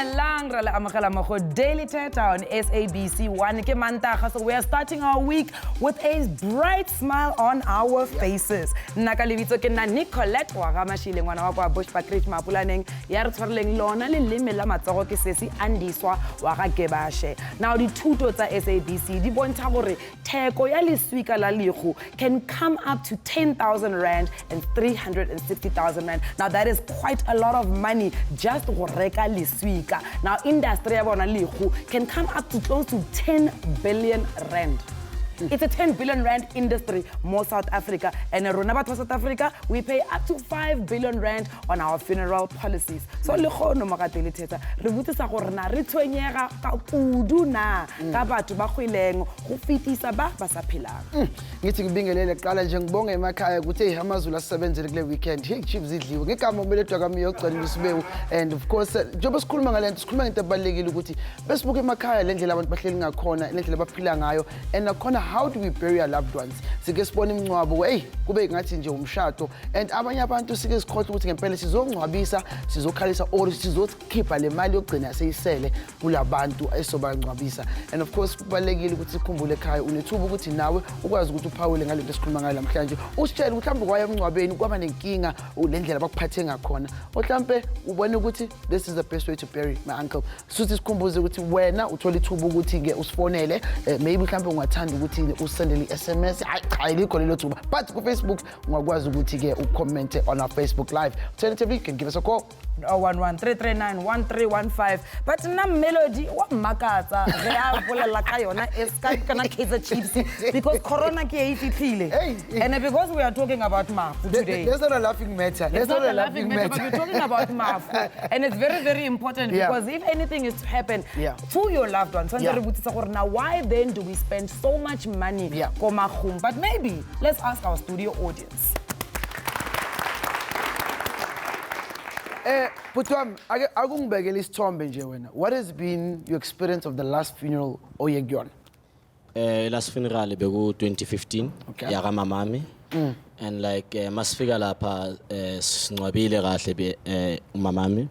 Dumelang re le amogela mo go Daily Thetha on SABC 1 ke Mantaga. So we are starting our week with a bright smile on our faces. Nna ka lebitso ke nna Nicolette wa ga Mashile ngwana wa kwa Bushbuckridge Mapulaneng ya re tshwareleng lona le leme la matsogo ke sesi Andiswa wa ga Gebashe. Now dithuto tsa SABC di bontsha gore theko ya leswika la lego can come up to 10,000 rand and 360,000 rand. Now that is quite a lot of money just go reka leswika. Now industry ya bona lego can come up to close to 10 billion rand. It's a 10 billion rand industry, more South Africa. And in South Africa, we pay up to 5 billion rand on our funeral policies. So, le go no maka Daily Thetha, re botsa gore na re tshwenyega ka kudu na ka batho ba gwileng go fitisa ba ba sa phelang. Ngithi ngibingelele qala nje ngibonge emakhaya ukuthi amazulu asebenzele kule weekend. Hey chips idliwe. Ngigama umeledwa kami yogcina isibewu and of course njengoba sikhuluma ngalento sikhuluma ngento ebalekile ukuthi besibuka emakhaya lendlela abantu bahleli ngakhona, lendlela baphila ngayo and nakhona how do we bury our loved ones? Sike sibona imncwabo hey kube ngathi nje umshado and abanye abantu sike sikhohle ukuthi ngempela sizongcwabisa sizokhalisa or sizokhipha le mali yokugcina seyisele kulabantu esobangcwabisa and of course kubalekile ukuthi sikhumbule ekhaya unethuba ukuthi nawe ukwazi ukuthi uphawule ngalento esikhuluma ngayo namhlanje usitshele ukuthi mhlawumbe kwaye emncwabeni kwaba nenkinga lendlela bakuphathe ngakhona mhlawumbe ubone ukuthi this is the best way to bury my uncle suthi sikhumbuze ukuthi wena uthola ithuba ukuthi ke usifonele maybe mhlawumbe ungathanda ukuthi usendele SMS hayi likho lelo thuba but ku Facebook ungakwazi ukuthi ke ucomment on our Facebook live alternatively you can give us a call 011-339-1315 but na melody wa makatsa re a bolela ka yona eska kana Kaizer Chiefs because corona ke ifihlile and because we are talking about mafu today there's not a laughing matter there's not a laughing matter but we're talking about mafu and it's very very important because if anything is to happen to your loved ones now why then do we spend so much money but maybe let's ask our studio audience. Putwam, akungibekele isithombe nje wena. What has been your experience of the last funeral oyegyon? Last funeral beku 2015 ya mamami. And like masifika lapha singcwabile kahle be umamami.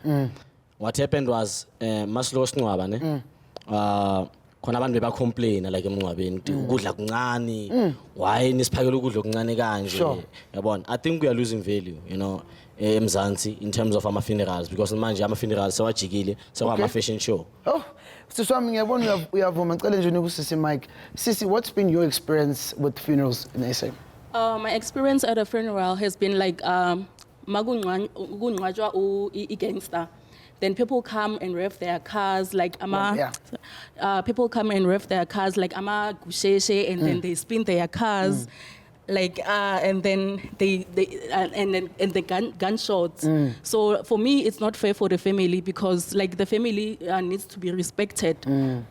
What happened was masilo singcwaba ne. Khona abantu beba complain like emncwabeni ukuthi ukudla kuncane why nisiphakela ukudla okuncane kanje yabona I think we are losing value you know eMzansi in terms of our funerals because manje ama funerals sewajikile sekwama fashion show. Oh siswami ngiyabona uyavuma ngicela nje nokusisi Mike sisi what's been your experience with funerals in SA? My experience at a funeral has been like makunqwatshwa igangster. Then people come and rev their cars like people come and rev their cars like ama gusheshe and then they spin their cars like and then the gunshots. So for me it's not fair for the family because like the family needs to be respected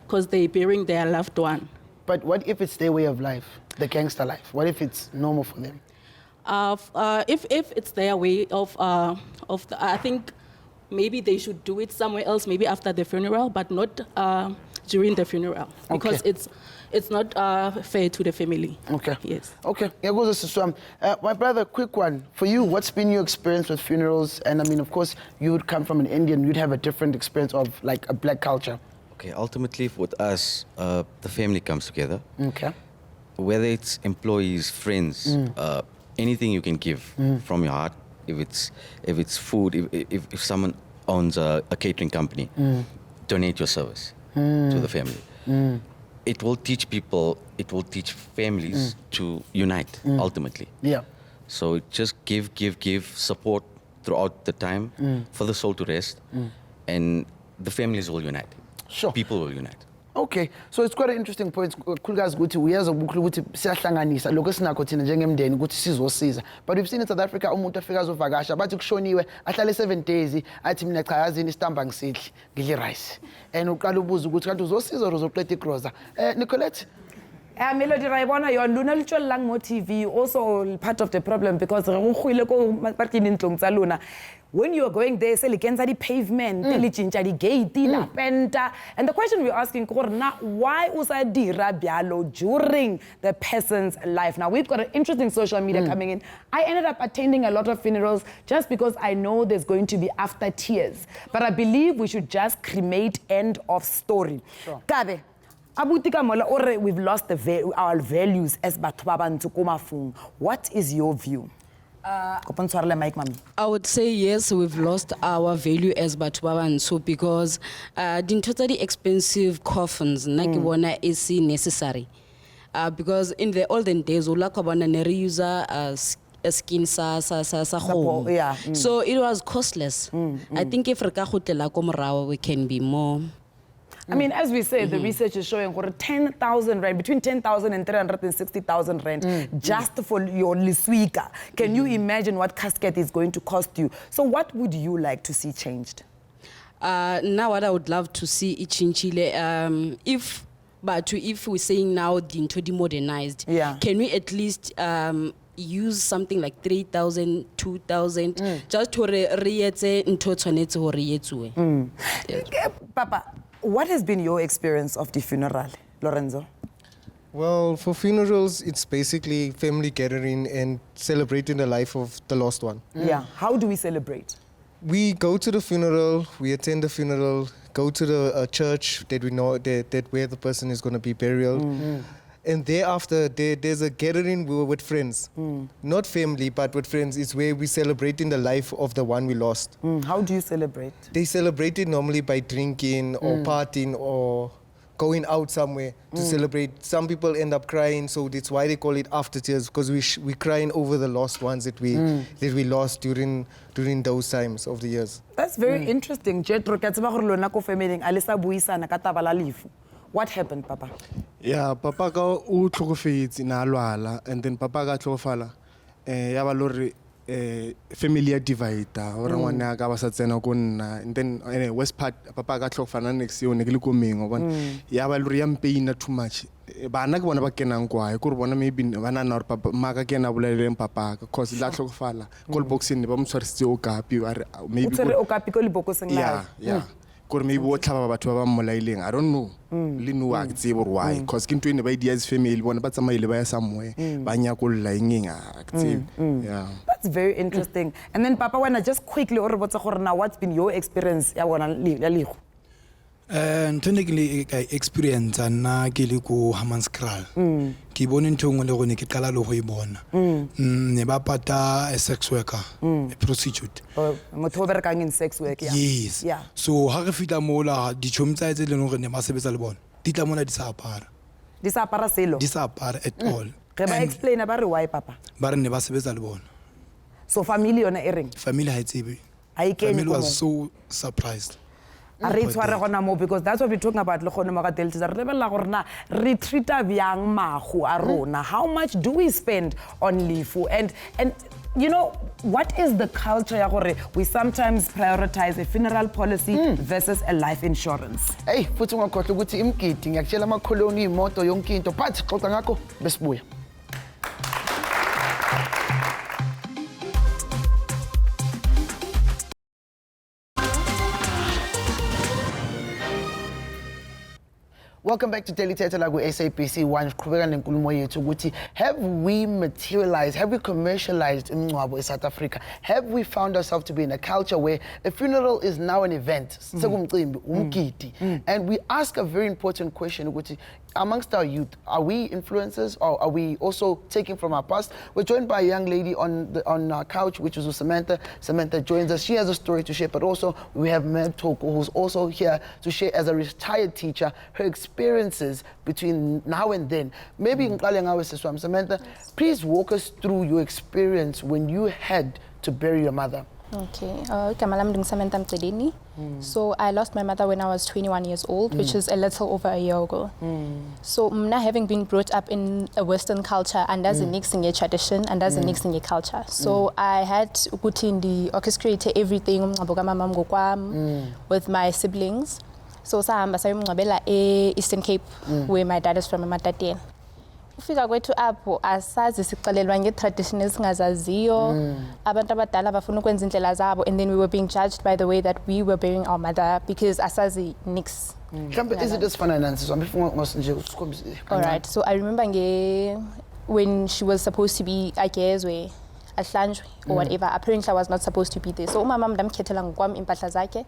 because they're burying their loved one. But what if it's their way of life, the gangster life? What if it's normal for them? If it's their way of I think maybe they should do it somewhere else, maybe after the funeral, but not during the funeral, because it's not fair to the family. Okay. Yes. Okay. My brother, quick one for you. What's been your experience with funerals? And I mean, of course, you would come from an Indian. You'd have a different experience of like a black culture. Okay. Ultimately, with us, the family comes together. Okay. Whether it's employees, friends, anything you can give from your heart. If it's food, if someone owns a catering company, donate your service to the family. It will teach people, it will teach families to unite ultimately. Yeah. So just give support throughout the time for the soul to rest, and the families will unite. Sure. People will unite. Okay, so it's quite an interesting point. Cool guys, ukuthi uyaza ukuthi siyahlanganisa lokho sinakho thina njengemndeni ukuthi sizosiza. But we've seen in South Africa umuntu afika azovakasha bathi kushoniwe ahlale 7 days athi mina cha yazini isitamba ngisidli ngidle rice. And uqala ubuza ukuthi kanti uzosiza or uzoqeda igroza. Nicolette Melody Raibona yon luna litshwelang mo TV also part of the problem because re go gwile ko partini ntlong tsa lona when you are going there, say likenza di pavement, lichincha di gate, la penta. And the question we're asking, why usa dira bialo during the person's life? Now, we've got an interesting social media coming in. I ended up attending a lot of funerals just because I know there's going to be after tears. But I believe we should just cremate, end of story. Sure. Kabe, abutika mola ore we've lost our values as batho ba bantsho ko mafung. What is your view? I would say yes, we've lost our value as batho ba bantsho because dintho tsa di expensive coffins nna ke bona is necessary. Because in the olden days o la ka bona ne re use a skin sa kgomo. Yeah. So it was costless. I think if re ka khotlela ko morago we can be more. I mean, as we say, the research is showing 10,000 rand, between 10,000 and 360,000 rand, just for your liswika. Can you imagine what casket is going to cost you? So what would you like to see changed? Now what I would love to see it chinchile, if we're saying now dinto demodernized, can we at least use something like 3,000, 2,000, just to re-etse into tshwanetse hore e etsuwe? Papa, what has been your experience of the funeral, Lorenzo? Well, for funerals, it's basically family gathering and celebrating the life of the lost one. Yeah. How do we celebrate? We go to the funeral, we attend the funeral, go to the church that we know that where the person is going to be buried. And thereafter, there's a gathering with friends. Not family, but with friends. It's where we're celebrating the life of the one we lost. How do you celebrate? They celebrate it normally by drinking or partying or going out somewhere to celebrate. Some people end up crying, so that's why they call it after tears, because we're crying over the lost ones that we lost during those times of the years. That's very interesting. Jetro, ke tseba gore lona ko family a le sa buisana ka taba la lefu. What happened, Papa? Yeah, Papa ka o tlhokofetse na lwala, and then Papa ka tlhokofala ya ba lore family divide ora ngwana ka ba sa tsena ko nna, and then west part Papa ka tlhokofana next year ne ke le ko mengo bona ya ba lore ya mpena too much. Bana ke bona ba kenang kwa go re bona maybe bana na re Papa maka ke na boleleng Papa cause la tlhokofala call boxing ba mo tshwarisitse o kapi maybe o kapi ko le boxing la. Yeah. Maybe what I don't know. Why? Because Kintu in the family, one but somewhere. Yeah. That's very interesting. And then Papa, when I just quickly what's been your experience? Technically experience na ke le ko Hammanskraal ke bone ntho ngwe le gone ke qala le go e bona ne ba pata a sex worker a prostitute motho ba rekang in sex work. Yes, yeah. So ha re fitla mola di chomtsa tse le gore ne ba sebetsa le bona di tla mona di sa apara selo at all ge ba explain ba re why Papa ba re ne ba sebetsa le bona, so family yona e reng family ha itsebe family was so surprised. Because that's what we're talking about. Re treata byang mago a rona. How much do we spend on lefu? And you know, what is the culture? We sometimes prioritize a funeral policy versus a life insurance. Hey, futhi ngakhohle ukuthi imgidi ngiyakutshela amakoloni imoto yonke into but xoxa ngakho besibuya. Welcome back to Daily Thetha la SABC 1. Qhubeka nenkulumo yethu ukuthi have we materialized, have we commercialized imngcwabo in South Africa? Have we found ourselves to be in a culture where a funeral is now an event? Sekumcimbi, umgidi. And we ask a very important question ukuthi amongst our youth, are we influencers or are we also taking from our past? We're joined by a young lady on our couch, which is Samantha. Samantha joins us. She has a story to share, but also we have Mel Toko, who's also here to share as a retired teacher, her experiences between now and then. Maybe Samantha, please walk us through your experience when you had to bury your mother. Okay, Samantha. So I lost my mother when I was 21 years old, which is a little over a year ago. So having been brought up in a Western culture and as a mixing a tradition and as a mixing a culture. So I had to orchestrate everything with my siblings. So Eastern Cape, where my dad is from, ufika kwethu apho asazi sixelelwa nge-tradition esingazaziyo abantu abadala bafuna ukwenza indlela zabo, and then we were being judged by the way that we were burying our mother because asazi nix. Mhlawumbe izinto ezifana nansizwa nje usikhombise. Alright, so I remember when she was supposed to be agezwe ahlanjwe or whatever, apparently I was not supposed to be there. So umama ndamkhethela ngokwami impahla zakhe,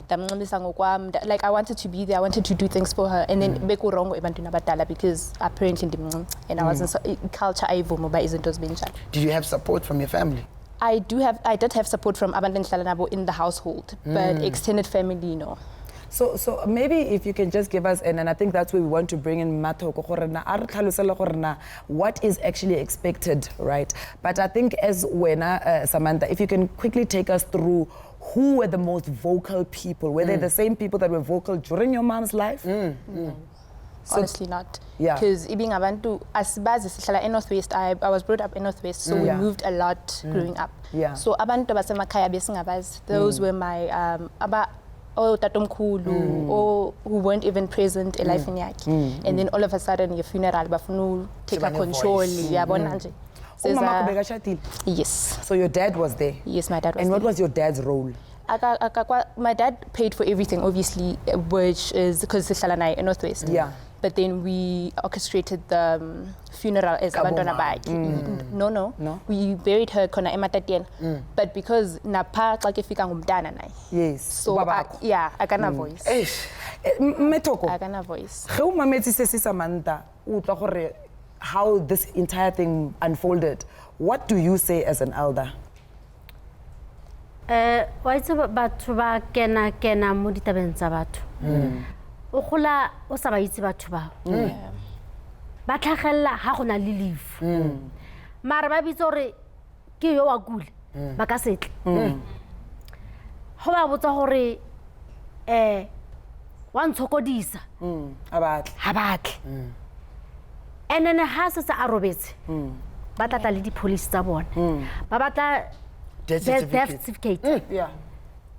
ndamnxibisa ngokwami, like I wanted to be there, I wanted to do things for her, and then bekurongo ebantwini abadala because apparently ndimncinci and I wasn't culture ayivuma uba izinto zibenjalo. Did you have support from your family? I did have support from abantu endihlala nabo in the household, but extended family no. So maybe if you can just give us, and I think that's where we want to bring in Matoko, what is actually expected, right? But I think as Wena, Samantha, if you can quickly take us through who were the most vocal people? Were they the same people that were vocal during your mom's life? So honestly not. Yeah. Because ibing abantu asibazi sihlala in Northwest. I was brought up in Northwest, so we moved a lot growing up. Yeah. So abantu basemakhaya besingabazi. Those were my tatomkhulu or who weren't even present in life yakhe. And then all of a sudden your funeral bafuna take control, yabona nje. Yes. So your dad was there? Yes, my dad was And there. what was your dad's role? My dad paid for everything, obviously, which is because sihlala in Northwest. Yeah. But then we orchestrated the funeral as abantwana bakhe. No. We buried her khona eMatatiyeni. But because napha xa kefika ngumntana naye. Yes. So akana voice. Metoko. Akana voice. Ge o mametse se se Samantha, o tla gore how this entire thing unfolded. What do you say as an elder? Wa itse batho ba kena mo ditabeng tsa batho. O gola o sa ba itse batho ba. Ba tlhagella ha gona le leaf. Mara ba bitse gore ke yo wa kule ba ka setle. Ho ba botsa gore wa ntshokodisa. Abatle. And then ha se sa arobetse. Ba tla le di police tsa bona. Ba batla death certificate. Yeah.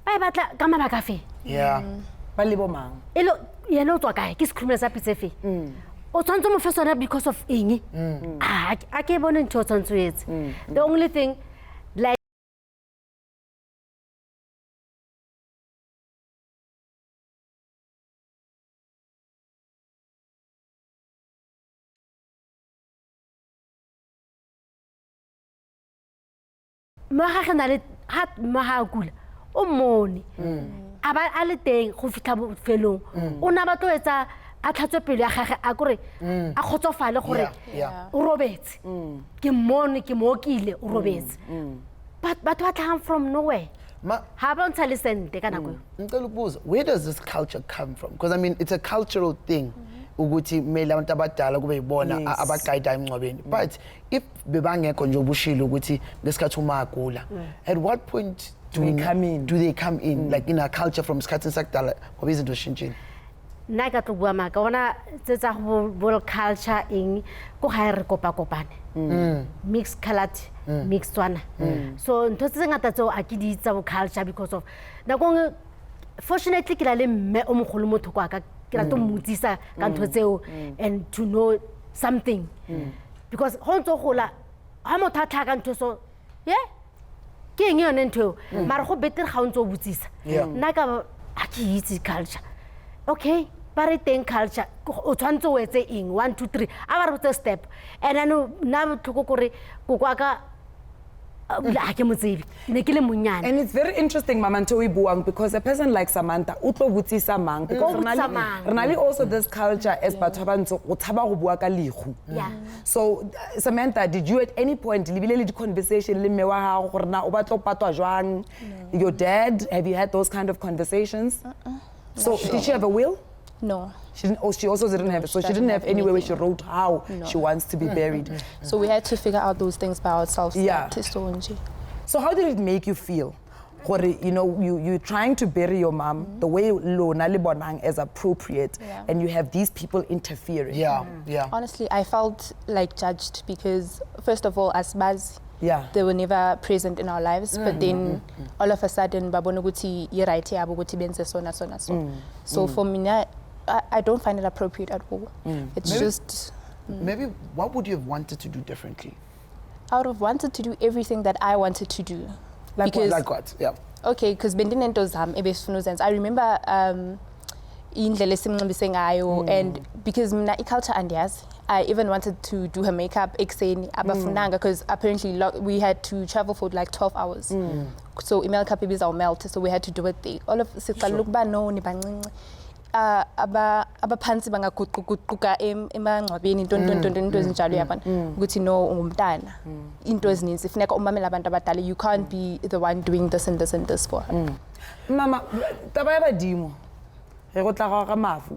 Ba batla ka mabaka fe. Yeah. Ba lebo mang? Elo yena o tswa kae ke criminal sa pitse fe. O tsantse mo fesona because of eng. A ke bone ntho tsantse etse. The only thing like le hat mahakula o mone aba a le teng go fitla bofelong o na ba tlo etsa a tlhatswe pele ya gage a kore a khotsofale gore o robetse ke mone ke mokile o robetse but ba tla from nowhere ha ba ntse le sente kana go ngicela ukubuza, where does this culture come from? Because I mean it's a cultural thing ukuthi mele abantu abadala kube yibona abaqayida emncwabeni, but if bebangekho nje obushilo ukuthi ngesikhathi uma agula, at what point do they come in like in a culture from sikhathi sakudala ngoba izinto shintshile? nna ka tlo bua maka bona tsetsa go culture eng go ga re kopane mixed colored mixed tswana so ntho tse ngata tseo a ke di itsa bo culture because of nakong fortunately ke la le mme o mogolo motho kwa ka ke la to motsisa ka ntho tseo and to know something because ho ntso gola ha motho a tlhaka ntho so ke eng yone ntho mara go betere ga o ntso botsisa nna ka a ke itse culture okay but teng culture o tshwantse o etse eng 1 2 3 a ba re botse step and then na botlhoko gore go kwa ka la ke motsebi ne ke le monyane. And it's very interesting mama Ntoi buang because a person like Samantha o tlo botsisa mang because renali also this culture as batho ba ntse o tshaba go bua ka lego. So Samantha, did you at any point libile le di conversation le mme wa gago gore na o ba tlo patwa jwang? Your dad, have you had those kind of conversations? So did she have a will? No. She didn't. Oh, she also didn't have it. So she didn't have anywhere where she wrote how she wants to be buried. So we had to figure out those things by ourselves. Yeah. So how did it make you feel? You know, you're trying to bury your mom the way Lona Libonang is appropriate, and you have these people interfering. Honestly, I felt like judged because first of all, as Baz, they were never present in our lives, but then all of a sudden, Babonoguti, you're right here, Baboguti benze so. So for me, I don't find it appropriate at all. It's just maybe what would you have wanted to do differently? I would have wanted to do everything that I wanted to do. Like what? Like what? Yeah. Okay, because bendinento zam ebesifuna uzenza. I remember indlela esimnxibise ngayo, and because mina iculture andiyazi, I even wanted to do her makeup ekseni abafunanga, because apparently we had to travel for like 12 hours. So email cup ibiza melt, so we had to do it there. All of siqala ukuba no nibancinci. Abaphansi bangaguquguquka emangcwabeni into ezinjalo yabona ukuthi no ungumntana into ezininzi funeka umamela abantu abadala. You can't be the one doing this and this and this for her. Mama, taba ya badimo re go tla ga mafu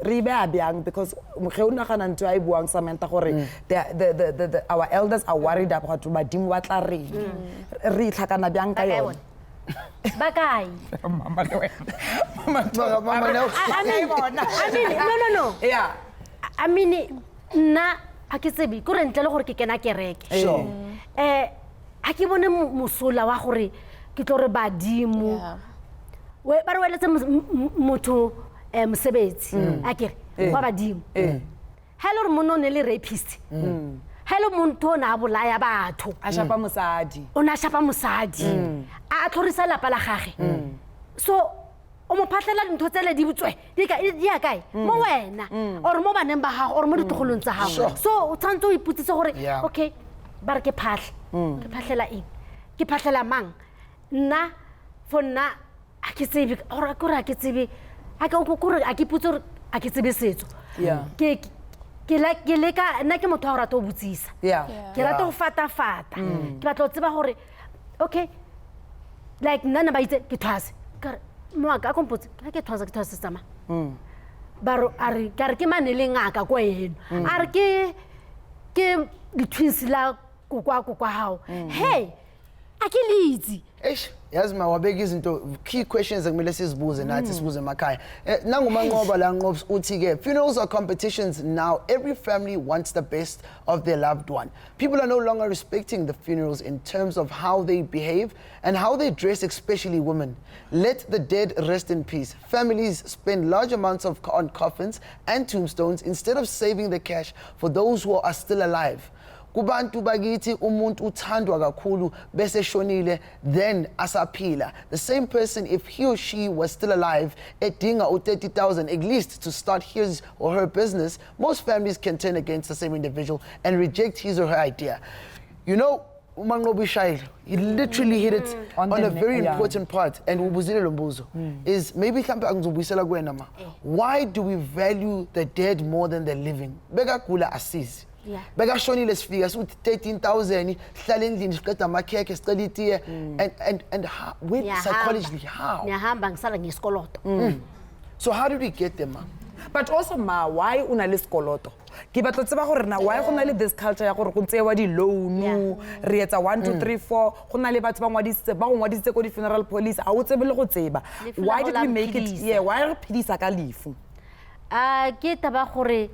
re be a byang, because ge o nagana ntwe a buang Samantha gore our elders are worried about badimo ba tla re itlhakana byang ka yona. Bakai. Mama no. I mean, no. Yeah. I mean, na akitsebi go re ntle le gore ke kena kereke. Sure. A ke bone mosola wa gore ke tlo re badimo. We ba re wele tse motho mosebetsi akere wa badimo. Hello mono ne le rapist. Hello muntu na bolaya batho. A shapa mosadi. Ona shapa mosadi. A tlhorisa lapa la gage. So o mo phatlela ntho tsele di butswe di ya kae mo wena or mo baneng ba gago or mo ditogolong tsa gago. So o tshwantse o iputsise gore okay ba re ke phatle ke phatlela eng ke phatlela mang nna for nna a ke tsebe or ke re a ke tsebe a ke gore a ke putse a ke tsebe setso ke leka nna ke motho a rata o butsisa ke rata go fata ke batla o tseba gore okay like nna ba itse ke thwase mo ka kompotse ke thwase tsama baro are ke manele ngaka kwa yeno are ke twins la kokwa hao hey akilizi yazi mawabeka izinto key questions ekumele sizibuze nathi sibuze emakhaya nangumanqoba la nqobs uthi ke funerals are competitions now. Every family wants the best of their loved one. People are no longer respecting the funerals in terms of how they behave and how they dress, especially women. Let the dead rest in peace. Families spend large amounts on coffins and tombstones instead of saving the cash for those who are still alive. Kubantu bagithi umuntu uthandwa kakhulu bese shonile then asaphila. The same person, if he or she was still alive, edinga u-30,000 at least to start his or her business, most families can turn against the same individual and reject his or her idea. You know, uManqoba Shayile, he literally hit it on a very important part, and ubuzile lo mbuzo is maybe why do we value the dead more than the living? Bekagula asizi. Bekashonile sifika sithi 13,000 sihlala endlini siqeda amakhekhe sicela itiye and how, psychologically how ngiyahamba ngisala ngesikoloto. So how did we get there, ma? But also ma, why una le sekoloto? Ke batla tseba gore na why go na le this culture ya gore go tsewa di loan re etsa 1 2 3 4 go na le batho ba ngwaditse go di funeral police a o tsebe le go tseba. Why did we make it why re phedisa ka lefu? Ke taba gore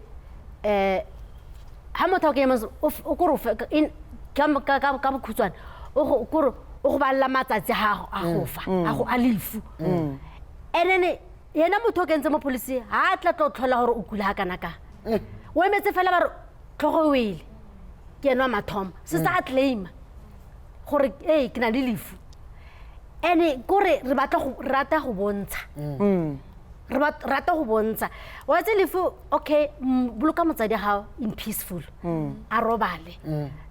ha motho ke o go in ka bokhutswana o go ba la matsatsi ha go fa a go alifu enene yena motho ke ntse mo police ha tla tlhola gore o kula kana ka we metse fela ba re tlhogo wele ke eno mathoma se sa claim gore ke na le lefu ene gore re batla go rata go bontsha rata go bontsha wa tse lefu okay boloka motsadi ha in peaceful a robale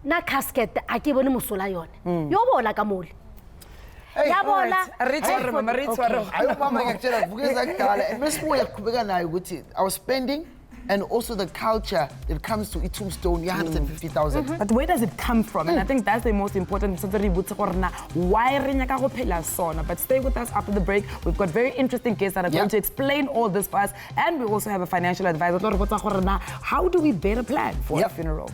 na casket a ke bone mosola yone yo bola ka mole ya bola ayo mama ngakutshela vukeza kudala besibuya kuqhubeka nayo ukuthi our spending and also the culture that comes to tombstone 150,000. But where does it come from? And I think that's the most important. Why renyaka go phela sona? But stay with us after the break. We've got very interesting guests that are going to explain all this for us, and we also have a financial advisor. How do we better plan for a funeral?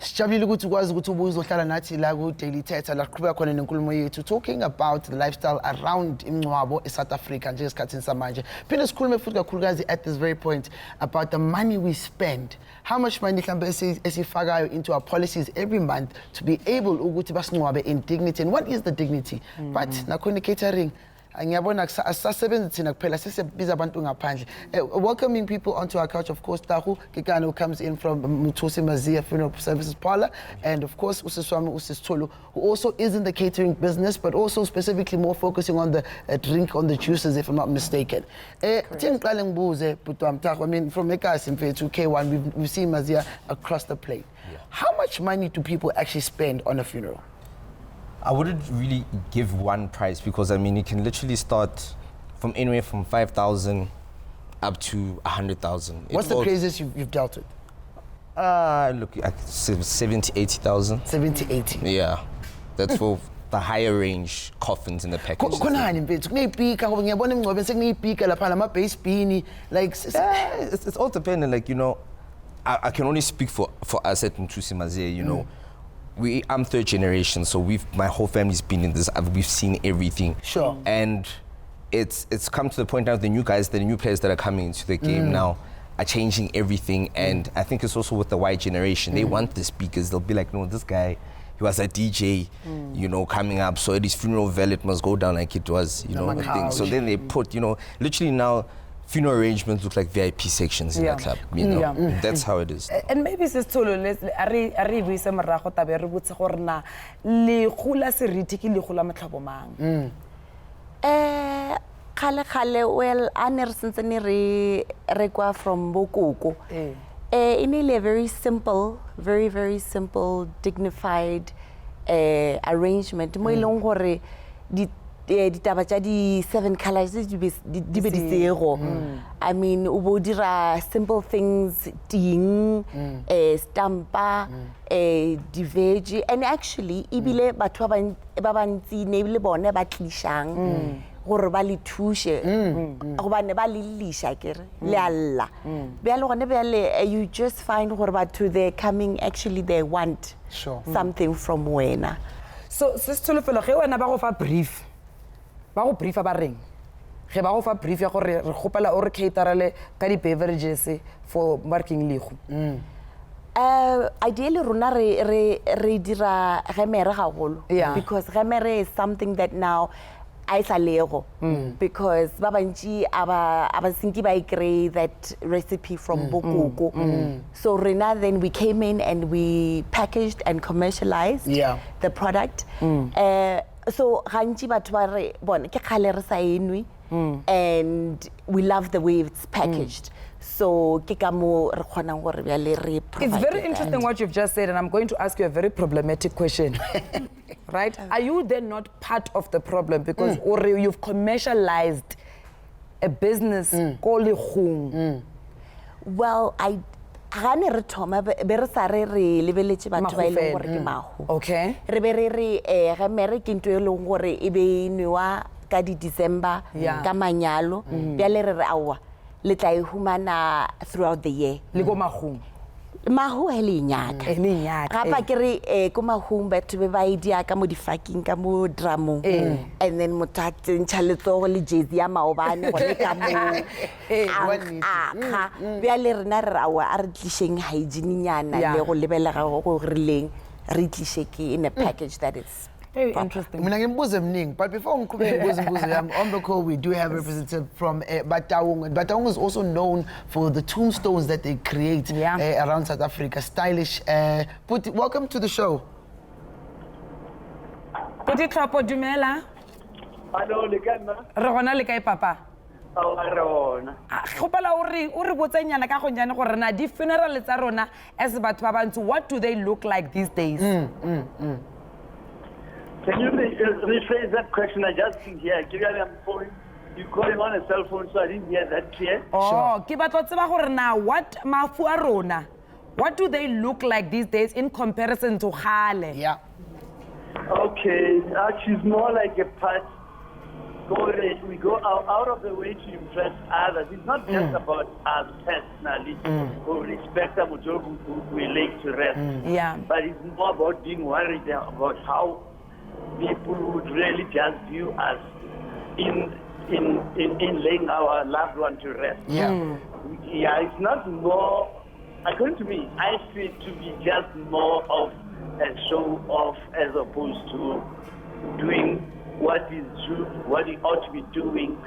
Sijabulile ukuthi ukwazi ukuthi ubuye uzohlala nathi la ku Daily Thetha la qhubeka khona nenkulumo yethu talking about the lifestyle around imncwabo eSouth Africa njengesikhathini samanje. Phinde sikhulume futhi kakhulukazi at this very point about the money we spend. How much money mhlambe esifakayo into our policies every month to be able ukuthi basingcwabe in dignity, and what is the dignity? But nakhona catering ngiyabona asasebenzi thina kuphela sesibiza abantu ngaphandle. Welcoming people onto our couch, of course, Tahu Kikana, who comes in from Muthusi Mazia Funeral Services Parlor, and of course Usiswami Usistolu, who also is in the catering business, but also specifically more focusing on the drink, on the juices, if I'm not mistaken. I mean, from Mekas in to K1, we've seen Mazia across the plate. Yeah. How much money do people actually spend on a funeral? I wouldn't really give one price because I mean you can literally start from anywhere from 5,000 up to 100,000. What's the craziest you've dealt with? Look, 70, 80,000. 70, 80. Yeah, that's for the higher range coffins in the package. It's all dependent. Like I can only speak for us at Mthusi Mazia. I'm third generation, so my whole family's been in this. We've seen everything. Sure. And it's come to the point now the new players that are coming into the game now are changing everything. And I think it's also with the Y generation. They want the speakers. They'll be like, no, this guy, he was a DJ, coming up. So at his funeral valet must go down like it was, thing. So then they put, literally now, funeral arrangements look like VIP sections in the club. That's how it is. And maybe sis Tolo, ari buise morago tabe re botse gore na le khula seriti ke le khula matlhabo mang. Khale well aner since re kwa from Bokoko. In a very simple, very simple, dignified arrangement. Mo ilong gore ditaba tsa di 7 colors di be di zero. I mean o dira simple things ting stampa di veggie, and actually ibile batho ba bantsi ne bile bone ba tlishang gore ba le thushe go ba ne ba le lisha kere le alla be le gone be you just find gore batho they coming actually they want something from wena. So sister Lefelo ge wena ba go fa brief ba go briefa ba reng ge ba go fa brief ya gore re gopela o re caterele ka di beverages for marking lego. Ideally runa re dira gemere gagolo because gemere is something that now I sa lego because ba bantsi aba sinki ba ikre that recipe from Bokoko. So rena then we came in and we packaged and commercialized the product. So gantsi batho ba re bona ke khale re sa enwi and we love the way it's packaged. So ke ka mo re khona gore bya le re provide. It's very interesting what you've just said, and I'm going to ask you a very problematic question. Right? Are you then not part of the problem because or you've commercialized a business called Khung? Well, gane re thoma be re sa re lebeletse batho ba ile gore ke mahu. Okay. Re be re ga mere ke ntwe le gore e be nwa ka di December ka manyalo bya le re awa le tla humana throughout the year. Le go mahung. Mahu hele nyaka. Gapa ke re ko mahung batho be ba idia ka mo difaking ka mo dramo and then motate ntshaletso le jezi ya maobane gore ka mo bya le rena re awa a re tlisheng hygiene nyana le go lebelega go rileng re tlisheke in a package that is very interesting. But before on the call, we do have a representative from Bataung. Bataung is also known for the tombstones that they create around South Africa. Stylish. Welcome to the show. Petit Trapo Dumela. Hello, Lekana. Rona le kae papa? Rona. Gopala o re botsanyana ka gonyane gore na di funeral tsa rona as batho ba bantsi, what do they look like these days? Can you rephrase that question? I just didn't hear. You're calling on a cell phone, so I didn't hear that clear. Oh, ke batla tseba gore na what mafu a rona, what do they look like these days in comparison to khale? Okay, she's more like a part we go out of the way to impress others. It's not just about us personally who respect our job, who we like to rest. Yeah. But it's more about being worried about how people would really just view us in laying our loved one to rest. Yeah. Yeah, it's not more, according to me, I feel to be just more of a show off as opposed to doing what is true, what we ought to be doing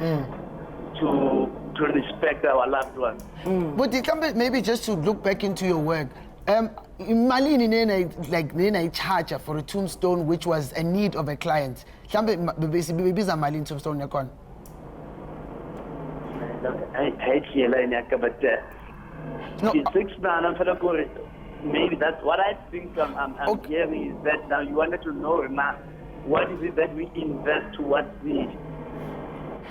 to respect our loved ones. But maybe just to look back into your work, Malini nena charger for a tombstone which was a need of a client. Maybe Malini tombstone yakon. I hear but maybe that's what I think I'm hearing is that now you wanted to know now what is it that we invest towards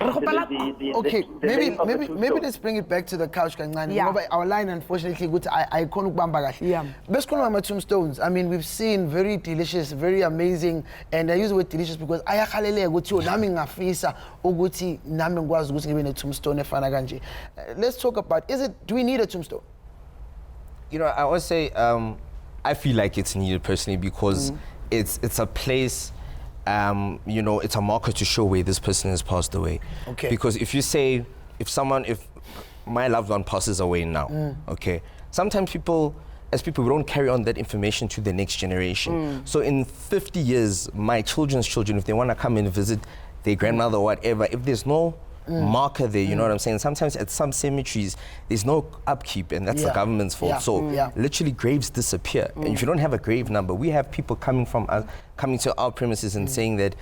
Okay, maybe let's bring it back to the couch, Kangani. Yeah. Our line, unfortunately, I can't bamba. Yeah. Best tombstones. I mean, we've seen very delicious, very amazing, and I use the word delicious because I nami ngafisa ukuthi nami ngikwazi ukuthi ngibe ne tombstone efana kanje. Let's talk about, do we need a tombstone? You know, I would say I feel like it's needed personally because it's a place. You know, it's a marker to show where this person has passed away. Okay. Because if you say, if my loved one passes away now, okay, sometimes we don't carry on that information to the next generation. So in 50 years, my children's children, if they want to come and visit their grandmother or whatever, if there's no marker there, you know what I'm saying? Sometimes at some cemeteries, there's no upkeep, and that's the government's fault. So literally graves disappear. And if you don't have a grave number, we have people coming to our premises and saying that,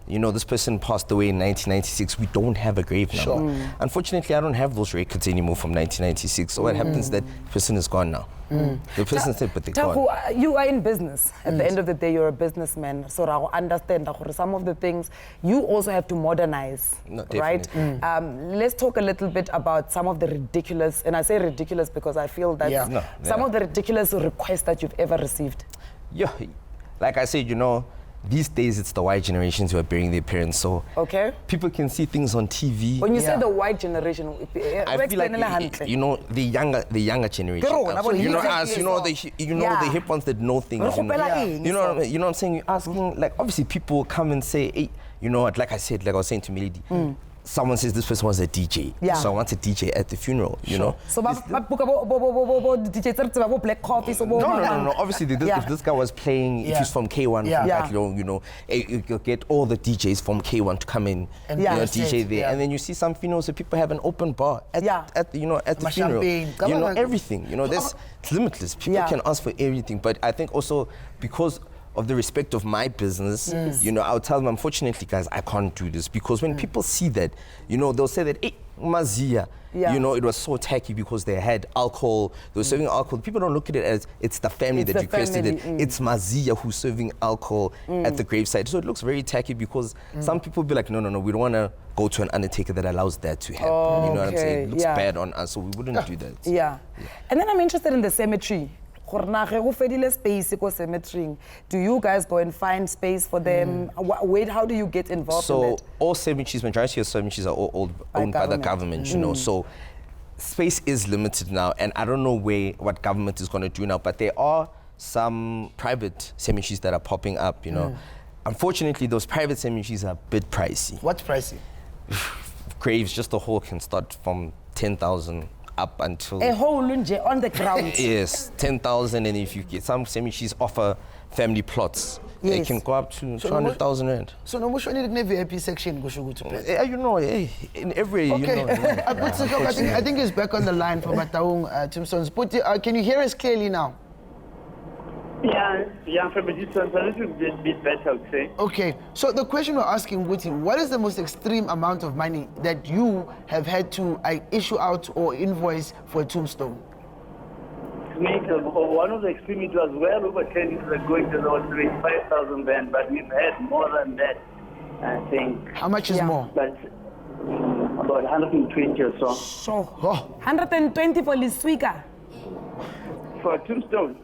you know, this person passed away in 1996. We don't have a grave number. Unfortunately, I don't have those records anymore from 1996. So what happens is that the person is gone now. The person said, but they're gone. You are in business. At the end of the day, you're a businessman. So I understand that some of the things you also have to modernize, right? Let's talk a little bit about some of the ridiculous, and I say ridiculous because I feel that some of the ridiculous requests that you've ever received. Yeah, like I said, you know, these days it's the white generations who are burying their parents, so people can see things on TV. When you say the white generation, I feel like you know the younger generation. You know, as you know the hip ones that know things. You know what I'm saying? You're asking, like, obviously people will come and say, hey, you know what? Like I was saying to Milady. Someone says this person was a DJ, so I want a DJ at the funeral, you know? So, black coffee, so no. Obviously, if this guy was playing, if he's from K1, you know, you'll get all the DJs from K1 to come in and DJ there. And then you see some funerals where people have an open bar at the funeral. You know, everything. You know, it's limitless. People can ask for everything. But I think also because of the respect of my business, you know, I'll tell them, unfortunately, guys, I can't do this. Because when people see that, you know, they'll say that, hey, Mazia, you know, it was so tacky because they had alcohol, they were serving alcohol. People don't look at it as it's the family that requested it. It's Mazia who's serving alcohol at the graveside. So it looks very tacky because some people be like, no, we don't want to go to an undertaker that allows that to happen. You know what I'm saying? It looks bad on us, so we wouldn't do that. And then I'm interested in the cemetery. Do you guys go and find space for them? How do you get involved in it? So all cemeteries, majority of cemeteries are all owned by the government, you know. So space is limited now, and I don't know what government is going to do now, but there are some private cemeteries that are popping up, you know. Unfortunately, those private cemeteries are a bit pricey. What's pricey? Graves, just a hole can start from 10,000 up until a hole on the ground. Yes, 10,000, and if you get some cemeteries offer family plots, they can go up to 200,000 rand. So no much need a VIP section go to play. You know, in every you know. I think he's back on the line for Bataung Tombstones. But can you hear us clearly now? Yeah, from a distance, a little bit better, I would say. Okay, so the question we're asking, Guti, what is the most extreme amount of money that you have had to issue out or invoice for a tombstone? One of the extreme, it was well over 10 years ago, it was about 25,000 rand, but we've had more than that, I think. How much is more? But about 120 or so. So, 120 for Liswika? For a tombstone,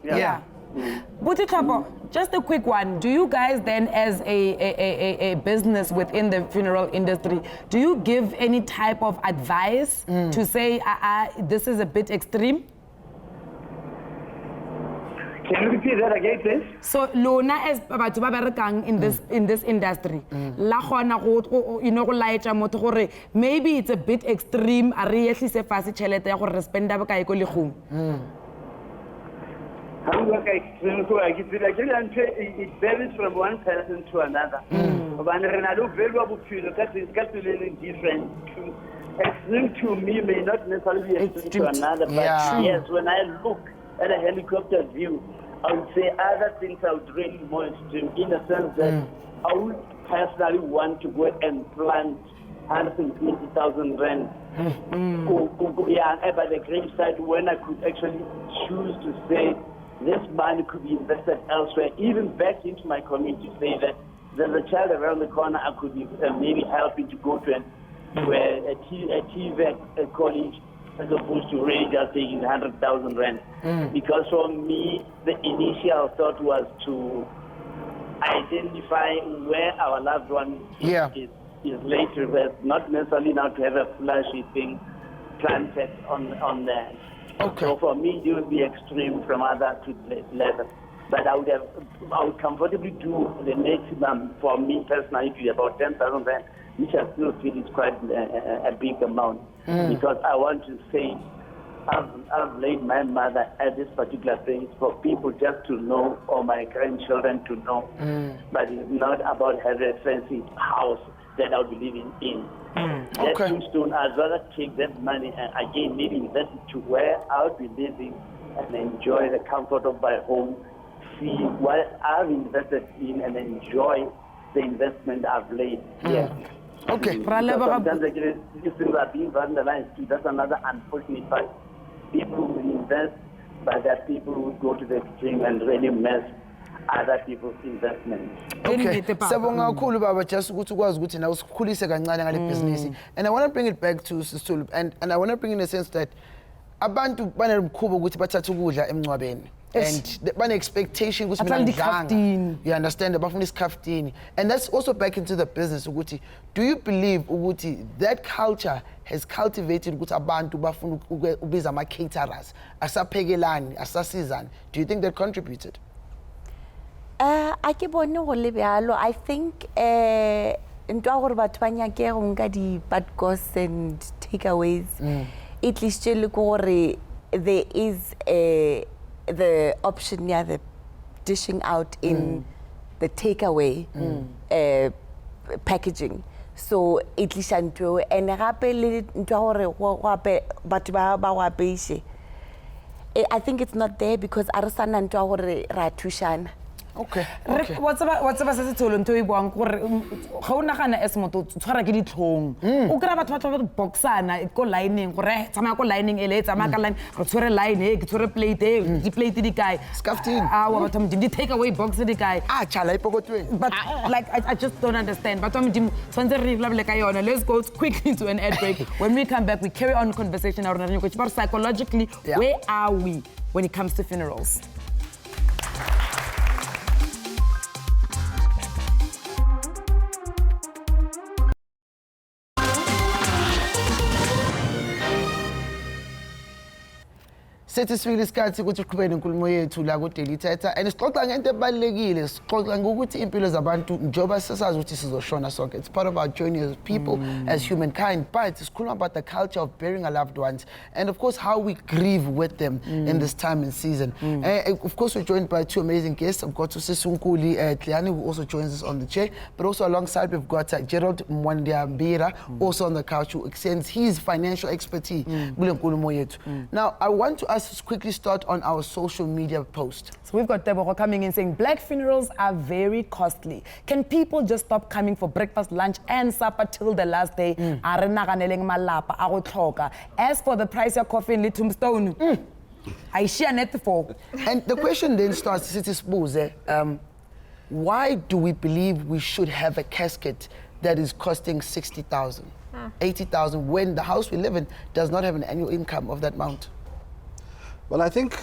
Buti Thabo, just a quick one. Do you guys then, as a business within the funeral industry, do you give any type of advice to say, this is a bit extreme? Can you repeat that again, please? So, Lona as batho ba berekang in this industry, la khona go you know go laetsa motho gore maybe it's a bit extreme. A re ehlise fase tšhelete ya gore spenda ba kae go legong. It varies from one person to another. But different. Extreme to me may not necessarily be extreme to another, but yes, when I look at a helicopter view, I would say other things I would rate more extreme in the sense that I would personally want to go and plant 120,000 rand by the graveside when I could actually choose to say this money could be invested elsewhere, even back into my community, to say that there's a child around the corner I could be maybe helping to go to a TVET college, as opposed to really just taking 100,000 rand. Because for me, the initial thought was to identify where our loved one is laid to rest, not necessarily now to have a flashy thing planted on there. So for me, it would be extreme from other to level. But I would comfortably do the maximum for me personally to be about 10,000 rand, which I still feel is quite a big amount. Because I want to say, I've laid my mother at this particular place for people just to know, or my grandchildren to know. But it's not about having a fancy house that I'll be living in. That tombstone, I'd rather take that money and again maybe invest it to where I'll be living and enjoy the comfort of my home, see what I've invested in and enjoy the investment I've laid here. Sometimes these things are being vandalized too. That's another unfortunate fact. People will invest, but there are people who go to the extreme and really mess other people's investments. Sabonga kakhulu baba just ukuthi ukwazi ukuthi na usikhulise kancane ngale business. And I want to bring it back to Sisulu and I want to bring in the sense that abantu banemkhubo ukuthi bathathe ukudla emncwabeni. And bane expectation ukuthi mina ngidlanga. You understand abafuna isikhaftini. And that's also back into the business ukuthi do you believe ukuthi that culture has cultivated ukuthi abantu bafuna ubiza ama caterers asaphekelani asasizana? Do you think that contributed? I think into gore batho ba nyake go nka di bad gossip and takeaways at least gore there is the option the dishing out in the takeaway packaging, so at least into and gape le into gore batho ba wa beishe. I think it's not there because arisana into gore ra thushana. What's about se tsholo ntwe buang gore ga o nagana es motho tshwara ke ditlhong o kra batho ba boxana ko lining gore tsama ko lining ele tsama ka line re tshwere line e ke tshwere plate di plate di kae scaffing wa batho di take away box di kae chala ipokotweni. But like I just don't understand. But tsantse re bla ka yona. Let's go quickly to an ad break. When we come back we carry on conversation around but psychologically where are we when it comes to funerals? Sesifike isikhathi ukuthi siqhubeke nenkulumo yethu la ku Daily Thetha and sixoxa ngento ebalekile sixoxa ngokuthi impilo zabantu njoba sesazi ukuthi sizoshona sonke. It's part of our journey as people, as humankind, but sikhuluma about the culture of burying our loved ones and of course how we grieve with them in this time and season. Of course we're joined by two amazing guests. I've got Sisunkuli Tliani who also joins us on the chair, but also alongside we've got Gerald Mwandiambira also on the couch who extends his financial expertise kule nkulumo yethu. Now I want to ask quickly start on our social media post. So we've got Tebogo coming in saying black funerals are very costly. Can people just stop coming for breakfast, lunch and supper till the last day? As for the price of coffee in the tombstone, I share net for. And the question then starts, why do we believe we should have a casket that is costing 60,000, 80,000 when the house we live in does not have an annual income of that amount? Well, I think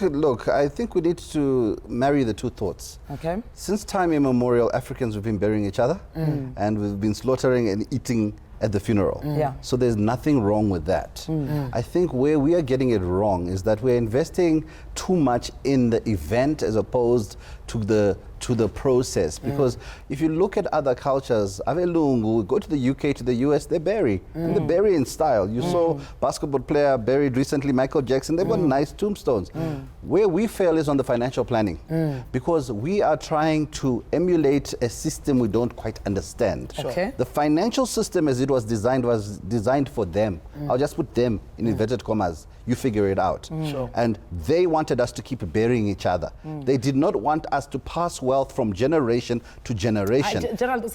we need to marry the two thoughts. Okay. Since time immemorial, Africans have been burying each other, and we've been slaughtering and eating at the funeral. Yeah. So there's nothing wrong with that. I think where we are getting it wrong is that we're investing too much in the event as opposed to the process. Because if you look at other cultures, Avelungu, go to the UK, to the US, they bury. And they bury in style. You saw basketball player buried recently, Michael Jackson, they've got nice tombstones. Where we fail is on the financial planning. Because we are trying to emulate a system we don't quite understand. Okay. The financial system as it was designed for them. I'll just put them in inverted commas. You figure it out. And they wanted us to keep burying each other. They did not want us to pass wealth from generation to generation. Gerald, Them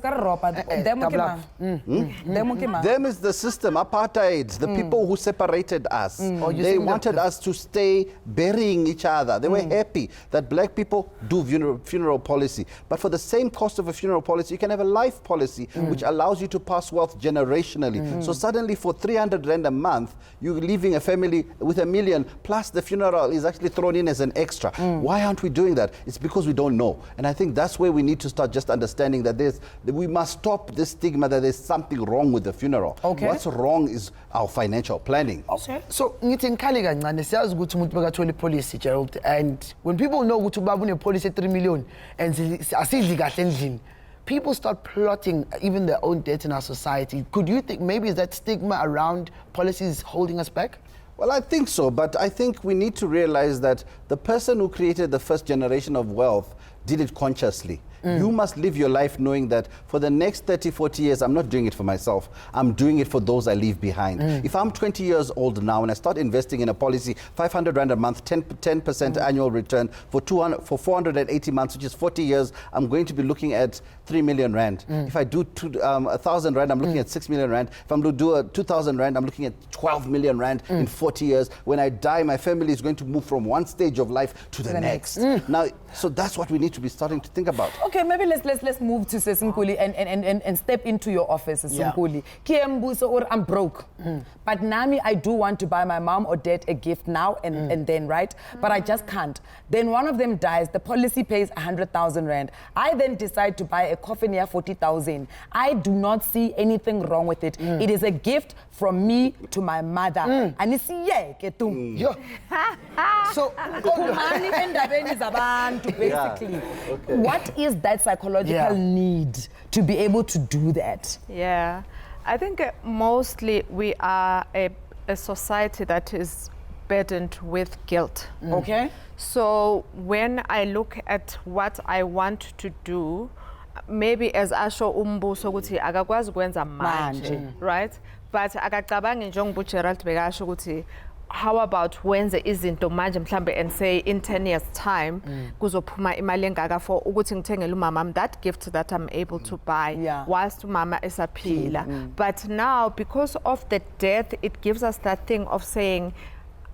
is the system, apartheid, the people who separated us. They wanted us to stay burying each other. They were happy that black people do funeral policy. But for the same cost of a funeral policy, you can have a life policy, which allows you to pass wealth generationally. So suddenly for 300 rand a month, you're leaving a family with $1 million, plus the funeral is actually thrown in as an extra. Why aren't we doing that? It's because we don't know. And I think that's where we need to start just understanding that we must stop this stigma that there's something wrong with the funeral. Okay. What's wrong is our financial planning. Okay. So ngithi ngikhali kancane siyazi ukuthi umuntu bekathole policy, Gerald, and when people know ukuthi ubaba une policy 3 million and asidli kahle endlini, people start plotting even their own death in our society. Could you think maybe is that stigma around policies holding us back? Well, I think so, but I think we need to realize that the person who created the first generation of wealth did it consciously. You must live your life knowing that for the next 30, 40 years, I'm not doing it for myself. I'm doing it for those I leave behind. If I'm 20 years old now and I start investing in a policy, 500 rand a month, 10% annual return for 480 months, which is 40 years, I'm going to be looking at 3 million rand. If I do 1,000 rand, I'm looking at 6 million rand. If I'm going to do 2,000 rand, I'm looking at 12 million rand in 40 years. When I die, my family is going to move from one stage of life to the next. Now, so that's what we need to be starting to think about. Okay, maybe let's move to Sesinkuli and step into your office, Sesinkuli. Kiembuso or I'm broke. But Nami, I do want to buy my mom or dad a gift now and then, right? But I just can't. Then one of them dies, the policy pays 100,000 rand. I then decide to buy a coffin near 40,000. I do not see anything wrong with it. It is a gift from me to my mother. And it's So basically, what is that psychological need to be able to do that? Yeah, I think mostly we are a society that is burdened with guilt. Okay. So when I look at what I want to do, maybe as asho umbuso ukuthi akakwazi ukwenza manje, right? But akacabangi njengoba Gerald bekasho ukuthi how about wenze izinto manje mhlambe and say in 10 years time kuzophuma imali engaka for ukuthi ngithengele umama that gift that I'm able to buy whilst umama esaphila. But now because of the death, it gives us that thing of saying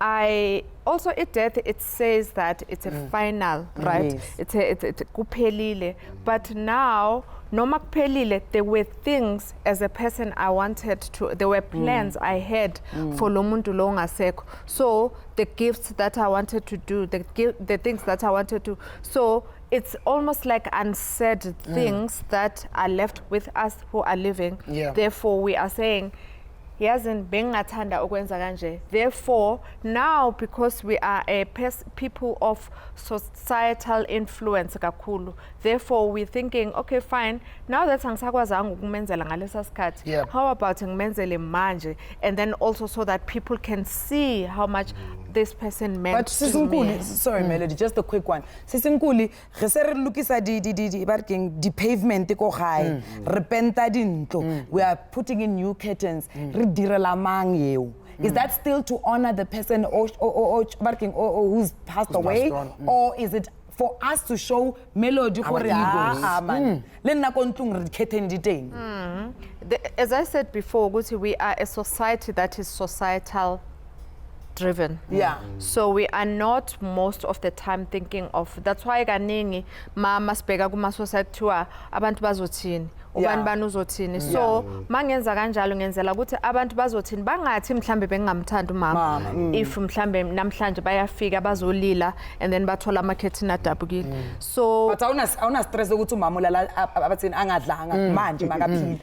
also at death it says that it's a final, right? It's kuphelile. But now noma kuphelile, there were things as a person I wanted to, there were plans I had for lo muntu lo ongasekho. So the gifts that I wanted to do, the things that I wanted to, so it's almost like unsaid things that are left with us who are living. Therefore we are saying bengathanda ukwenza kanje. Therefore now because we are people of societal influence kakhulu, therefore we're thinking okay fine, now that angisakwazanga ukumenzela ngalesa sikhathi, how about ngimenzele manje, and then also so that people can see how much this person meant but to me. Sorry Melody, just a quick one. Sisinkuli, re se re lokisa di pavement ko gae, re penta dintlo, we are putting in new curtains, re direla mang eo. Is that still to honor the person or who's passed away, or is it for us to show Melody gore man le nna ko ntlong re curtain di teng? As I said before, we are a society that is societal driven. So we are not most of the time thinking of, that's why kaningi mama sibheka kuma society wa abantu bazothini ubani bani uzothini. So mangenza kanjalo ngenzela ukuthi abantu bazothini bangathi mhlambe bengamthanda umama. If mhlambe namhlanje bayafika bazolila and then bathola amakhethini adabukile. So but awuna stress ukuthi umama ulala abathini angadlanga manje makaphila.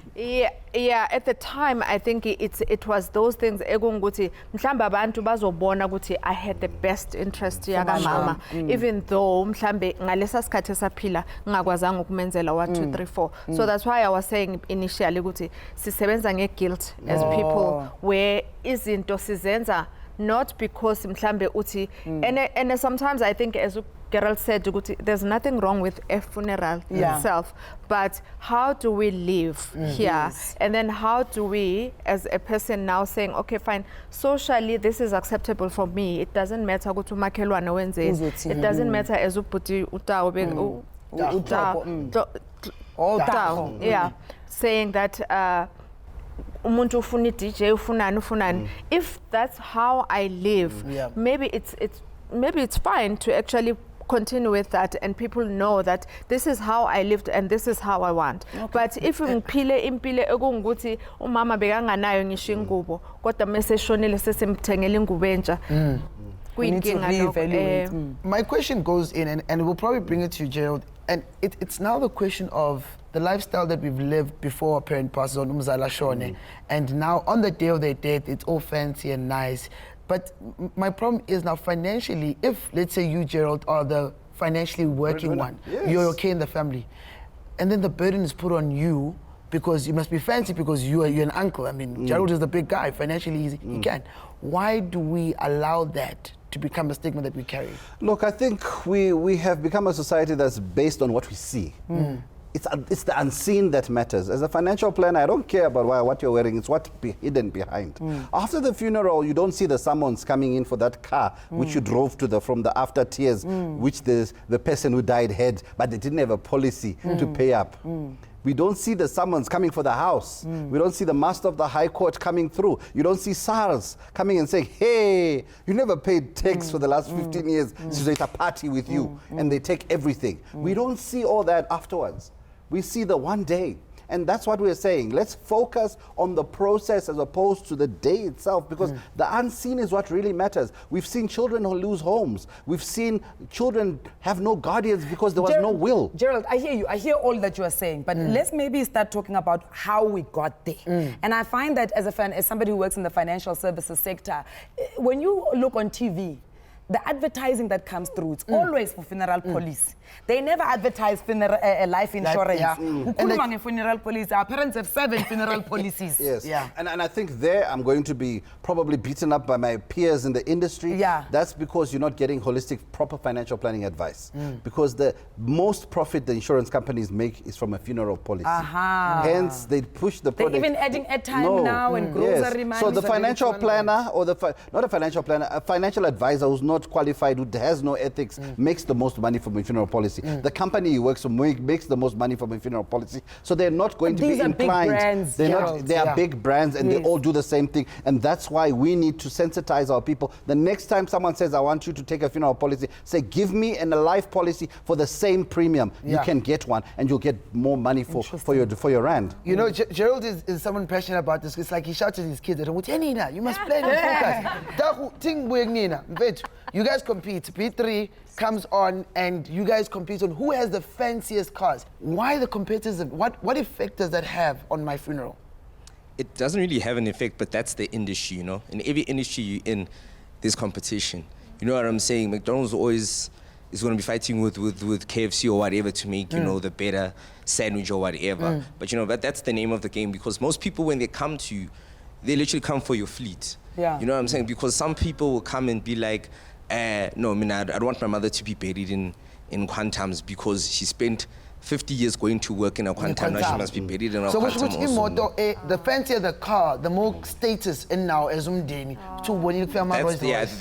Yeah, at the time I think it was those things ekungukuthi mhlambe abantu bazobona ukuthi I had the best interest yaka mama even though mhlambe ngalesa sikhathi esaphila ngingakwazanga ukumenzela 1 2 3 4. So that's why I was saying initially ukuthi sisebenza ngeguilt as people where izinto sizenza not because mhlambe uthi and sometimes I think as Gerald said there's nothing wrong with a funeral itself, but how do we live here? And then how do we as a person now saying okay fine, socially this is acceptable for me, it doesn't matter ukuthi umakhelwane wenzeni, it doesn't matter as ubhuti utawo saying that umuntu ufuna DJ ufunani. If that's how I live, maybe it's fine to actually continue with that and people know that this is how I lived and this is how I want. But if impile ekungukuthi umama bekanganayo ngisho ingubo kodwa mase shonile sesimthengele ingubo entsha. My question goes in and we'll probably bring it to you, Gerald, and it's now the question of the lifestyle that we've lived before our parent passes on, umzala shone, and now on the day of their death it's all fancy and nice. But my problem is now financially, if let's say you, Gerald, are the financially working one, you're okay in the family, and then the burden is put on you because you must be fancy because you're an uncle. I mean, Gerald is the big guy, financially he can. Why do we allow that to become a stigma that we carry? Look, I think we have become a society that's based on what we see. It's the unseen that matters. As a financial planner, I don't care about what you're wearing, it's what's hidden behind. After the funeral, you don't see the summons coming in for that car which you drove to from the after tears, which the person who died had, but they didn't have a policy to pay up. We don't see the summons coming for the house. We don't see the master of the High Court coming through. You don't see SARS coming and saying, hey, you never paid tax for the last 15 years. So it's a party with you. And they take everything. We don't see all that afterwards. We see the one day. And that's what we're saying. Let's focus on the process as opposed to the day itself, because the unseen is what really matters. We've seen children who lose homes. We've seen children have no guardians because there was no will. Gerald, I hear you. I hear all that you are saying, but let's maybe start talking about how we got there. And I find that as somebody who works in the financial services sector, when you look on TV, the advertising that comes through, it's always for funeral police. They never advertise life insurance. Like, funeral police. Our parents have 7 funeral policies. Yes. And I think there I'm going to be probably beaten up by my peers in the industry. That's because you're not getting holistic, proper financial planning advice. Because the most profit the insurance companies make is from a funeral policy. Hence, they push the product. They're even adding airtime now and grocery money. So the financial planner, or not a financial planner, a financial advisor who's not qualified, who has no ethics, makes the most money from a funeral policy. The company he works for makes the most money from a funeral policy. So they're not going to be inclined. Big brands, They are big brands and they all do the same thing. And that's why we need to sensitize our people. The next time someone says, I want you to take a funeral policy, say, give me a life policy for the same premium. You can get one and you'll get more money for your rand. You know, Gerald is someone passionate about this. It's like he shouts at his kids, you must plan and focus. You guys compete. P3 comes on and you guys compete on who has the fanciest cars. Why the competitive? What effect does that have on my funeral? It doesn't really have an effect, but that's the industry, you know. In every industry you're in, there's competition. You know what I'm saying? McDonald's always is going to be fighting with KFC or whatever to make, you know, the better sandwich or whatever. But, you know, that's the name of the game, because most people, when they come to you, they literally come for your fleet. You know what I'm saying? Because some people will come and be like, no, I mean, I don't want my mother to be buried in Quantums because she spent 50 years going to work in a Quantum. Now she must be buried in a Quantum also. The fancier the car, the more status in now as umdeni.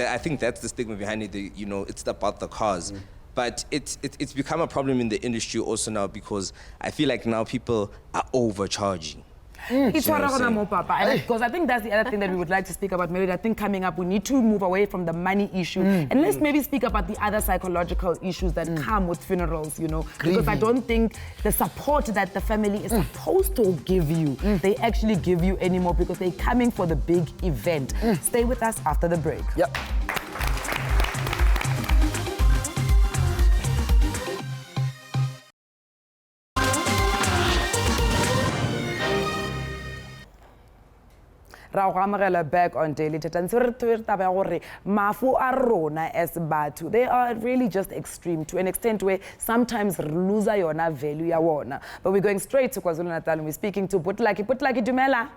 I think that's the stigma behind it. You know, it's about the cars. But it's become a problem in the industry also now, because I feel like now people are overcharging. It's Papa. Because I think that's the other thing that we would like to speak about, Mary. I think coming up, we need to move away from the money issue and let's maybe speak about the other psychological issues that come with funerals, you know. Because I don't think the support that the family is supposed to give you, they actually give you anymore because they're coming for the big event. Stay with us after the break. Yep. Back on Daily Thetha. Mafu a rona as batho, they are really just extreme to an extent where sometimes lose your value ya wona. But we're going straight to KwaZulu-Natal and we're speaking to Putlaki. Putlaki Dumela.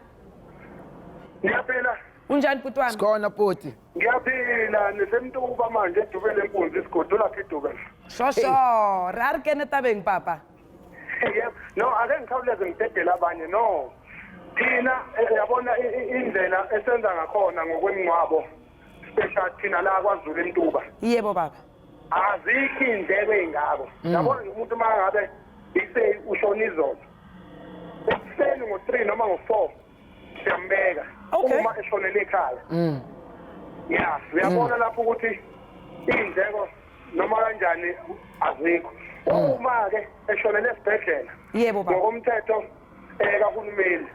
Ngiyaphila. Unjani Putwana? Skona Poti. Ngiyaphila nisemntuba manje edubele empunzi isigodula khidubela. Shosho, rar kene tabeng papa. No, ake ngikhawuleze ngidedela abanye no. Thina yabona indlela esenza ngakhona ngokwemngcwabo special thina la kwaZulu eNtuba. Yebo baba. Azikho indleko ezingako. Yabona umuntu mangabe ise ushona izolo. Ekuseni ngo3 noma ngo4 siyambeka uma eshonele ekhaya. Yeah, uyabona lapho ukuthi indleko noma kanjani azikho. Uma ke eshonele esibhedlela. Yebo baba. Ngokomthetho kahulumeni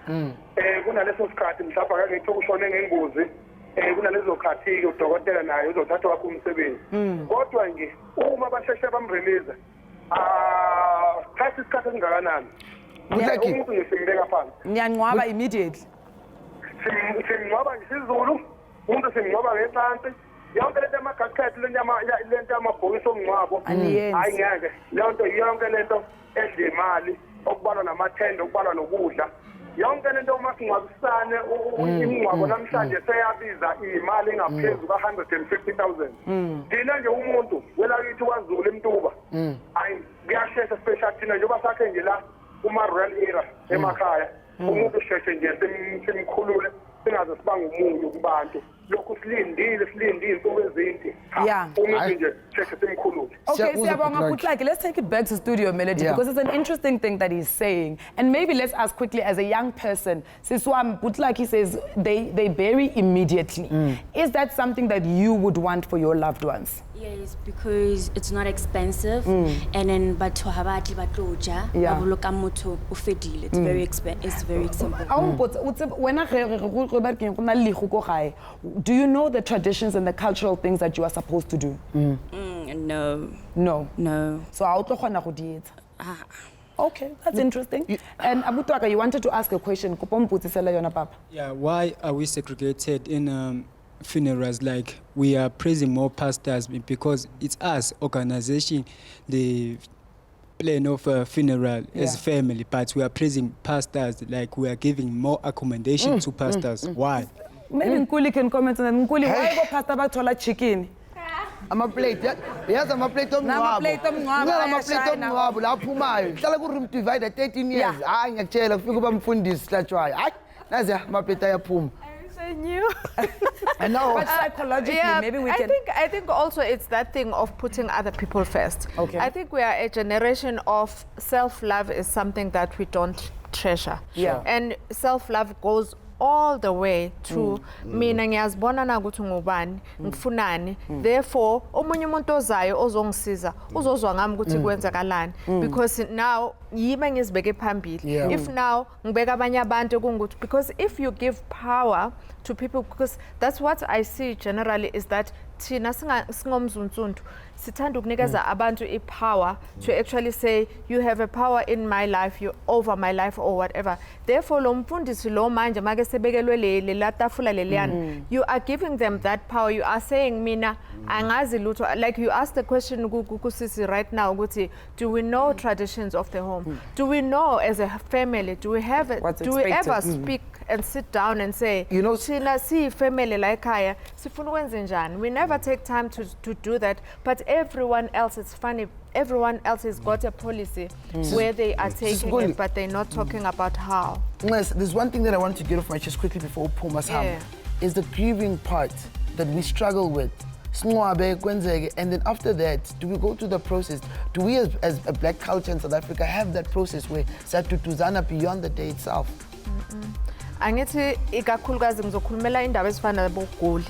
kunaleso sikhathi mhlawumbe ake ngithi ushone ngengozi kunalezo khathi udokotela naye uzothatha wakho umsebenzi kodwa nje uma basheshe bamrelease thatha isikhathi esingakanani umuntu ngisimbeka phansi ngiyanqwaba immediately simngcwaba ngesizulu umuntu simngcwaba ngecansi yonke lento amagaqethi lento amabhokisi omngcwabo hayi ngeke lento yonke lento edla imali okubalwa namathende okubalwa nokudla yonke lento uma singcwabisane imingcwabo namhlanje seyabiza imali engaphezulu ka150,000 thina nje umuntu welakithi kwaZulu eMtuba hayi kuyashesha special thina njengoba sakhe nje la kuma rural area emakhaya umuntu sheshe nje simkhulule singaze sibanga umunyu kubantu lokhu silindile insuku ezinti umuntu nje sheshe simkhulule. Okay, siyabonga Putlaki. Let's take it back to Studio Melody because it's an interesting thing that he's saying. And maybe let's ask quickly as a young person, Siswam Putlaki says they bury immediately. Is that something that you would want for your loved ones? Yes, because it's not expensive and then batho habati batloja babuloka motho ufedile. It's very it's very simple. Do you know the traditions and the cultural things that you are supposed to do? No. So how to khona go di etsa? Okay, that's interesting. And Abutwaka, you wanted to ask a question. Yeah, why are we segregated in funerals? Like we are praising more pastors because it's us organization, the plan of a funeral as family, but we are praising pastors like we are giving more accommodation to pastors. Why? Maybe Nkuli can comment on that. Nkuli, why go pastor bathola chicken? I'm a plate. Yes, I'm a plate of plate of Mwabo. La Pumayo. Tell a room divided 13 years. I ain't tell of you fundis. That's why. That's my plate of Pum. New. I know. But psychologically, maybe we can. I think also it's that thing of putting other people first. Okay. I think we are a generation of self-love is something that we don't treasure. Yeah. And self-love goes all the way to mina ngiyazibona na ukuthi ngubani ngifunani therefore omunye umuntu ozayo ozongisiza uzozwa ngami ukuthi kwenzakalani because now yimi ngizibeke phambili if now ngibeka abanye abantu kungukuthi because if you give power to people because that's what I see generally is that thina singomzunzuntu sithanda ukunikeza abantu ipower to actually say you have a power in my life, you over my life or whatever. Therefore lo mfundisi lo manje make sebekelwe le latafula leliyana you are giving them that power. You are saying mina angazi lutho, like you asked the question kusisi right now ukuthi do we know traditions of the home? Do we know as a family, do we have it? Do we ever speak and sit down and say, you know, thina si family like haya sifuna ukwenza njani? We never take time to do that, but everyone else, it's funny, everyone else has got a policy where they are taking it, but they're not talking about how. Yes, there's one thing that I want to get off my chest quickly before Pumas is the grieving part that we struggle with. And then after that, do we go through the process? Do we as a black culture in South Africa have that process where Satutuzana beyond the day itself? Angithi ikakhulukazi ngizokhulumela indaba ezifana nabogoli.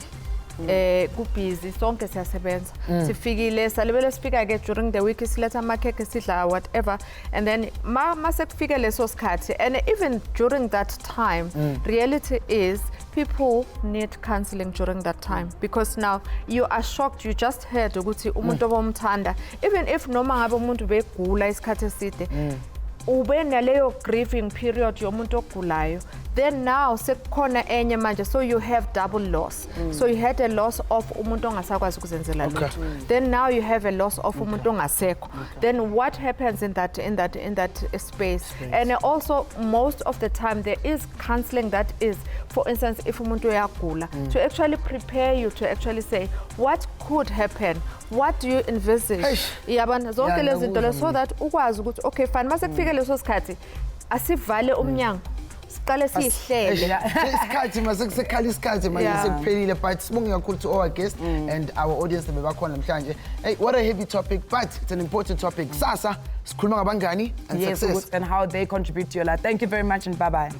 Kubhizi sonke siyasebenza sifikile salibele sifika ke during the week siletha amakhekhe sidla whatever and then mase kufike leso sikhathi and even during that time reality is people need counseling during that time because now you are shocked you just heard ukuthi umuntu obomthanda even if noma ngabe umuntu begula isikhathi eside ube naleyo grieving period yomuntu ogulayo then now sekukhona enye manje so you have double loss so you had a loss of umuntu ongasakwazi ukuzenzela lutho then now you have a loss of umuntu ongasekho then what happens in that space and also most of the time there is counseling that is for instance if umuntu uyagula to actually prepare you to actually say what could happen what do you envisage yabana zonke lezi zinto so that ukwazi ukuthi okay fine mase kufike leso sikhathi asivale umnyango siqale sihlele isikhathi mase kusekhala isikhathi manje sekuphelile but sibonge kakhulu to our guests and our audience bebakhona namhlanje hey what a heavy topic but it's an important topic sasa sikhuluma ngabangani and success and how they contribute to your life. Thank you very much and bye bye.